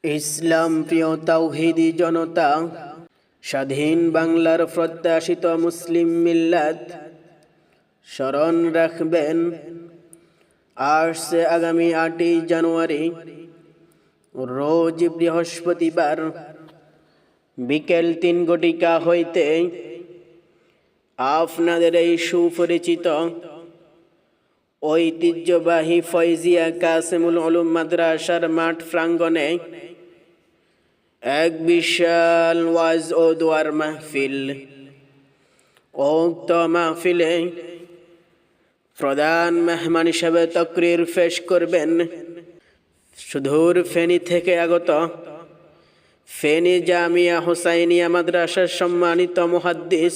ইসলাম প্রিয় তাওহীদি জনতা, স্বাধীন বাংলার প্রত্যাশিত মুসলিম মিল্লাত, স্মরণ রাখবেন আসছে আগামী 8ই জানুয়ারি রোজ বৃহস্পতিবার বিকেল 3 ঘটিকা হইতে আপনাদের এই সুপরিচিত ঐতিহ্যবাহী ফয়জিয়া কাসেমুল উলুম মাদ্রাসার মাঠ প্রাঙ্গণে এক বিশাল ওয়াজ ও দোয়ার মাহফিল। উক্ত মাহফিলে প্রধান মেহমান হিসেবে তাকরীর পেশ করবেন সুদূর ফেনী থেকে আগত ফেনী জামিয়া হুসাইনিয়া মাদ্রাসার সম্মানিত মুহাদ্দিস,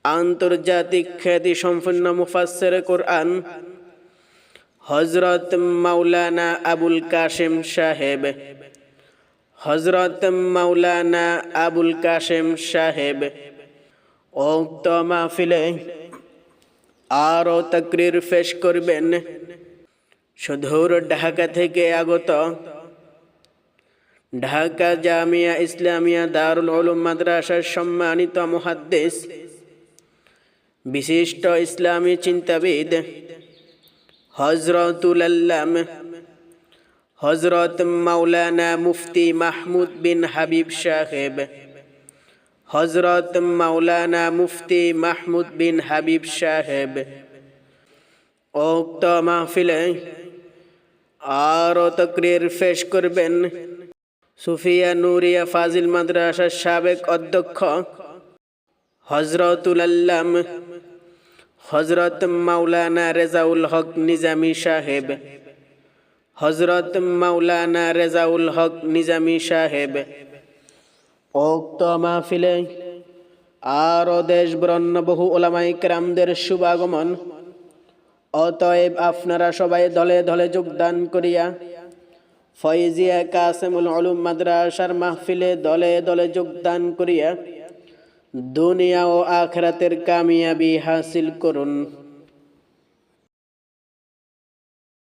আন্তর্জাতিক খ্যাতি সম্পন্ন মুফাসসির কুরআন হযরত মাওলানা আবুল কাশেম সাহেব। হযরত মাওলানা আবুল কাশেম সাহেব উক্ত মাহফিলে আরও তাকরীর পেশ করবেন সুদূর ঢাকা থেকে আগত ঢাকা জামিয়া ইসলামিয়া দারুল উলুম মাদ্রাসার সম্মানিত মুহাদ্দিস, বিশিষ্ট ইসলামী চিন্তাবিদ হযরতুল আল্লামা হযরত মাওলানা মুফতি মাহমুদ বিন হাবিব সাহেব। হযরত মাওলানা মুফতি মাহমুদ বিন হাবিব সাহেব উক্ত মাহফিলে আরও তাকরীর পেশ করবেন সুফিয়া নুরিয়া ফাজিল মাদ্রাসার সাবেক অধ্যক্ষ হযরতুল আল্লামা হযরত মাওলানা রেজাউল হক নিজামী সাহেব। হযরত মাওলানা রেজাউল হক নিজামী সাহেব উক্ত মাহফিলে আরও দেশ বরেণ্য বহু উলামায়ে কেরামদের শুভাগমন। অতএব আপনারা সবাই দলে দলে যোগদান করিয়া ফয়জিয়া কাসেমুল উলুম মাদ্রাসার মাহফিলে দলে দলে যোগদান করিয়া দুনিয়া ও আখিরাতের কামিয়াবি হাসিল করুন।